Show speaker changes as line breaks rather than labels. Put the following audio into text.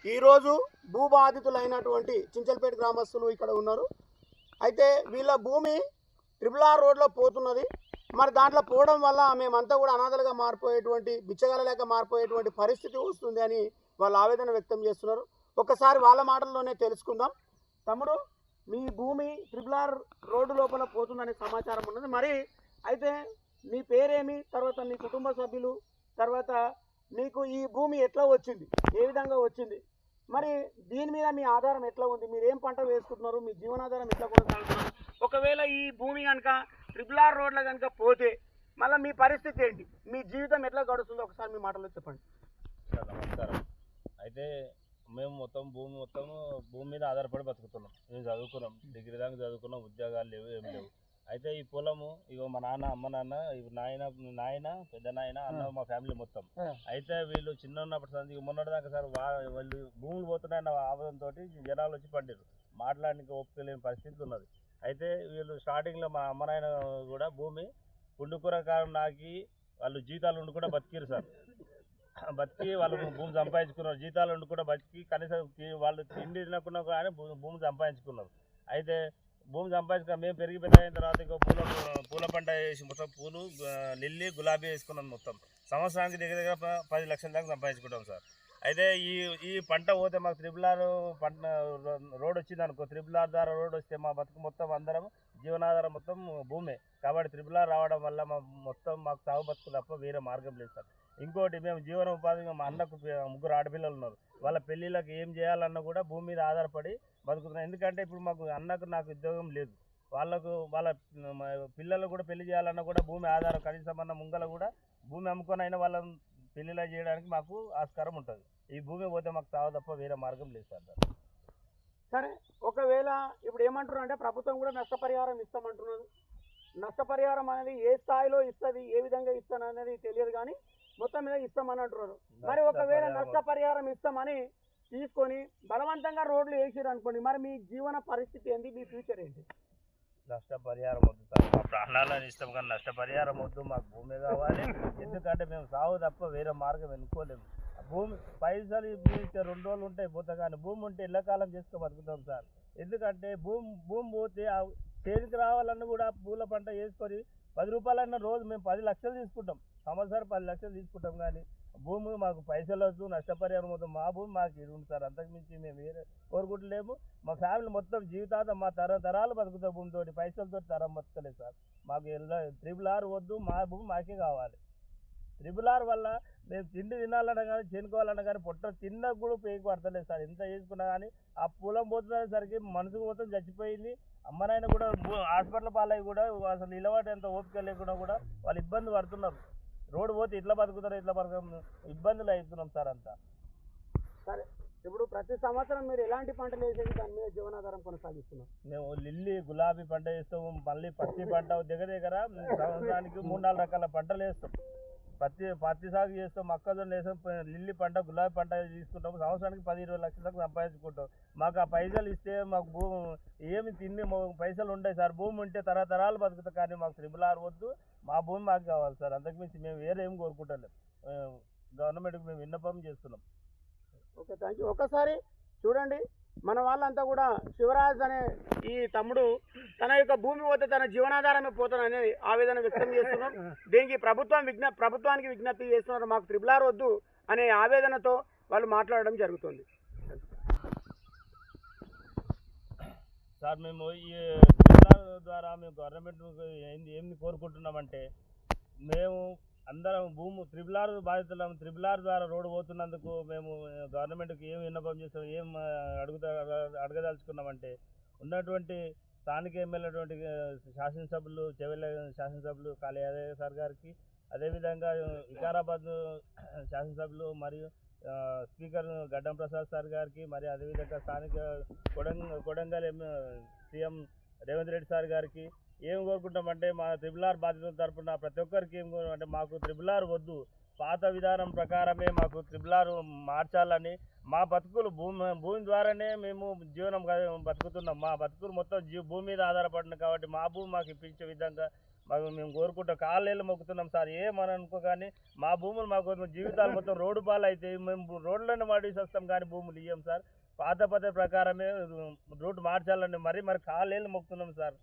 ఈరోజు భూబాధితులైనటువంటి చించల్పేట గ్రామస్తులు ఇక్కడ ఉన్నారు. అయితే వీళ్ళ భూమి ట్రిపుల్ రోడ్లో పోతున్నది. మరి దాంట్లో పోవడం వల్ల మేమంతా కూడా అనాథలుగా మారిపోయేటువంటి బిచ్చగాలలేక మారిపోయేటువంటి పరిస్థితి వస్తుంది అని వాళ్ళు ఆవేదన వ్యక్తం చేస్తున్నారు. ఒకసారి వాళ్ళ మాటల్లోనే తెలుసుకుందాం. తమ్ముడు, మీ భూమి ట్రిపుల్ రోడ్డు లోపల పోతుందనే సమాచారం ఉన్నది. మరి అయితే మీ పేరేమి, తర్వాత మీ కుటుంబ సభ్యులు, తర్వాత మీకు ఈ భూమి ఎట్లా వచ్చింది, ఏ విధంగా వచ్చింది, మరి దీని మీద మీ ఆధారం ఎట్లా ఉంది, మీరు ఏం పంట వేసుకుంటున్నారు, మీ జీవనాధారం ఎట్లా కొనసాగుతున్నారు, ఒకవేళ ఈ భూమి కనుక ట్రిపుల్ రోడ్లో కనుక పోతే మళ్ళీ మీ పరిస్థితి ఏంటి, మీ జీవితం ఎట్లా గడుస్తుందో ఒకసారి మీ మాటల్లో చెప్పండి.
నమస్కారం. అయితే మేము భూమి మీద ఆధారపడి బతుకుతున్నాం. మేము చదువుకున్నాం, డిగ్రీ దాకా చదువుకున్నాం, ఉద్యోగాలు లేవు, ఏం లేవు. అయితే ఈ పొలము ఇగో మా నాన్న, అమ్మ నాన్న, నాయన పెద్ద నాయన, అన్న, మా ఫ్యామిలీ మొత్తం. అయితే వీళ్ళు చిన్న ఉన్నప్పటి సంది మొన్నటి దాకా సార్ వాళ్ళు భూములు పోతున్నాయన్న ఆవేదనతో జనాలు వచ్చి పండిరు. మాట్లాడడానికి ఓపిక లేని పరిస్థితి ఉన్నది. అయితే వీళ్ళు స్టార్టింగ్లో మా అమ్మ నాయన కూడా భూమి పుండుకూర కారం నాకి వాళ్ళు జీతాలు ఉండి కూడా బతికిరు సార్. బతికి వాళ్ళు భూమి సంపాదించుకున్నారు. జీతాలు ఉండి కూడా బతికి కనీసం వాళ్ళు తిండి తినకుండా కానీ భూమి సంపాదించుకున్నారు. అయితే భూమి సంపాదించుకున్న మేము పెరిగి పెద్ద అయిన తర్వాత ఇంకో పూల పంట వేసి మొత్తం పూలు, లిల్లీ, గులాబీ వేసుకున్నాం. మొత్తం సంవత్సరానికి దగ్గర 10 లక్షల దాకా సంపాదించుకుంటాం సార్. అయితే ఈ పంట పోతే మాకు ట్రిపుల్ పంట రోడ్ వచ్చింది అనుకో, ట్రిపుల్ ద్వారా రోడ్ వస్తే మా బతుకు మొత్తం అందరం జీవనాధారం మొత్తం భూమే. కాబట్టి ట్రిపుల్ రావడం వల్ల మాకు సాగు బతుకు తప్ప వేరే మార్గం లేదు సార్. ఇంకోటి, మేము జీవన ఉపాధిగా మా అన్నకు 3 ఆడపిల్లలు ఉన్నారు. వాళ్ళ పెళ్ళిళ్ళకి ఏం చేయాలన్నా కూడా భూమి మీద ఆధారపడి బతుకుతున్నాం. ఎందుకంటే ఇప్పుడు నాకు ఉద్యోగం లేదు. వాళ్ళ పిల్లలు కూడా పెళ్లి చేయాలన్నా కూడా భూమి ఆధారం. కనీసం అన్న ముంగల కూడా భూమి అమ్ముకొని అయినా వాళ్ళని పెళ్లిలా చేయడానికి మాకు ఆస్కారం ఉంటుంది. ఈ భూమి పోతే మాకు సాగు తప్ప వేరే మార్గం లేదు సార్.
సరే, ఒకవేళ ఇప్పుడు ఏమంటున్నారు అంటే ప్రభుత్వం కూడా నష్టపరిహారం ఇస్తామంటున్నారు. నష్టపరిహారం అనేది ఏ స్థాయిలో ఇస్తుంది, ఏ విధంగా ఇస్తాను అనేది తెలియదు, కానీ మొత్తం మీద ఇస్తామని అంటున్నారు. మరి ఒకవేళ నష్టపరిహారం ఇస్తామని తీసుకొని బలవంతంగా రోడ్లు వేసారు అనుకోండి, మరి మీ జీవన పరిస్థితి ఏంటి, మీ ఫ్యూచర్ ఏంటి?
నష్టపరిహారం వద్దు సార్, మా ప్రాణాలను ఇస్తాం కానీ నష్టపరిహారం వద్దు, మాకు భూమి కావాలి. ఎందుకంటే మేము సాగు తప్ప వేరే మార్గం ఎన్నుకోలేము. భూమి పైసలు ఇస్తే 2 రోజులు ఉంటాయి పోతే, కానీ భూమి ఉంటే ఎల్లకాలం చేసుకో బతుకుతాం సార్. ఎందుకంటే భూమి పోతే చేతికి రావాలన్నా కూడా పూల పంట వేసుకొని 10 రూపాయలన్న రోజు మేము 10 లక్షలు తీసుకుంటాం. సంవత్సరం 10 లక్షలు తీసుకుంటాం, కానీ భూమి మాకు పైసలు వద్దు, నష్టపరిహారం వద్దు, మా భూమి మాకు ఇది ఉంది సార్. అంతకుమించి మేము వేరే కోరుకుంటలేము. మా ఫ్యామిలీ మొత్తం జీవితాంతం మా తరాలు బతుకుతాం భూమితోటి, పైసలతో తరం బతకలేదు సార్. మాకు ట్రిపుల్ వద్దు, మా భూమి మాకే కావాలి. ట్రిపుల్ వల్ల మేము తిండి తినాలన్నా కానీ చేనుకోవాలన్నా కానీ పొట్ట తిన్నా కూడా పేకి పడతలేదు సార్. ఎంత చేసుకున్నా కానీ ఆ పొలం పోతున్నసరికి మనసుకు మొత్తం చచ్చిపోయింది. అమ్మనైనా కూడా హాస్పిటల్ పాలయ్యి కూడా అసలు నిలబడి ఎంత ఓపిక లేకుండా కూడా వాళ్ళు ఇబ్బంది పడుతున్నారు. రోడ్డు పోతే ఇట్లా బతుకుతారు, ఇబ్బందులు అవుతున్నాం సార్ అంతా.
సరే, ఇప్పుడు ప్రతి సంవత్సరం మీరు ఎలాంటి పంటలు వేసేది దాని మీద జీవనాధారం కొనసాగిస్తున్నాం?
మేము లిల్లీ, గులాబీ పంట వేస్తాము, మళ్ళీ పత్తి పంట దగ్గర సంవత్సరానికి 3-4 రకాల పంటలు వేస్తాం. పత్తి సాగు చేస్తాం, మొక్కజొన్న వేస్తాం, లిల్లీ పంట, గులాబీ పంట తీసుకుంటాము. సంవత్సరానికి 10-20 లక్షల దాకా సంపాదించుకుంటాం. మాకు ఆ పైసలు ఇస్తే మాకు భూమి ఏమి తిండి పైసలు ఉంటాయి సార్. భూమి ఉంటే తరతరాలు బతుకుతాం, కానీ మాకు ట్రిపుల్ వద్దు, మా భూమి మాకు కావాలి సార్. అంతకుమించి మేము వేరే ఏం కోరుకుంటలేం. గవర్నమెంట్కి మేము విన్నపం చేస్తున్నాం.
Okay, thank you. ఒకసారి చూడండి, మన వాళ్ళంతా కూడా శివరాజ్ అనే ఈ తమ్ముడు తన యొక్క భూమి పోతే తన జీవనాధారమే పోతాననేది ఆవేదన వ్యక్తం చేస్తున్నారు. దీనికి ప్రభుత్వానికి విజ్ఞప్తి చేస్తున్నారు, మాకు ట్రిపుల్ వద్దు అనే ఆవేదనతో వాళ్ళు మాట్లాడడం జరుగుతుంది.
సార్, మేము ఈ ట్రిపుల్ ద్వారా మేము గవర్నమెంట్ ఏమి కోరుకుంటున్నామంటే, మేము అందరం భూమి ట్రిపుల్ బాధితులం. ట్రిపుల్ ద్వారా రోడ్డు పోతున్నందుకు మేము గవర్నమెంట్కి ఏం విన్నపం చేస్తాం, ఏం అడగదలుచుకున్నామంటే, ఉన్నటువంటి స్థానిక ఎమ్మెల్యేటువంటి శాసనసభ్యులు, శాసనసభ్యులు కాళీ యాదయ్య సార్ గారికి, అదేవిధంగా వికారాబాద్ శాసనసభ్యులు మరియు స్పీకర్ గడ్డం ప్రసాద్ సార్ గారికి, మరి అదేవిధంగా స్థానిక కొడంగల్ సీఎం రేవంత్ రెడ్డి సార్ గారికి ఏం కోరుకుంటామంటే, మా ట్రిపుల్ బాధితుల తరఫున ప్రతి ఒక్కరికి ఏం కోరుకుంటే, మాకు ట్రిపుల్ వద్దు, పాత విధానం ప్రకారమే మాకు ట్రిపుల్ మార్చాలని, మా బతుకులు భూమి ద్వారానే మేము జీవనం బతుకుతున్నాం. మా బతుకులు మొత్తం భూమి మీద ఆధారపడినాయి. కాబట్టి మా భూమి మాకు ఇప్పించే విధంగా మేము కోరుకుంటాం, కాళ్ళేళ్ళు మొక్కుతున్నాం సార్. ఏమని అనుకో కానీ మా భూములు మాకు జీవితాలు మొత్తం రోడ్డు పాలు అయితే మేము రోడ్లను వాడేసి వస్తాం కానీ భూములు ఇవ్వం సార్. పాత పద్ధతి ప్రకారమే రూట్ మార్చాలని మరి కాళ్ళేళ్ళు మొక్కుతున్నాం సార్.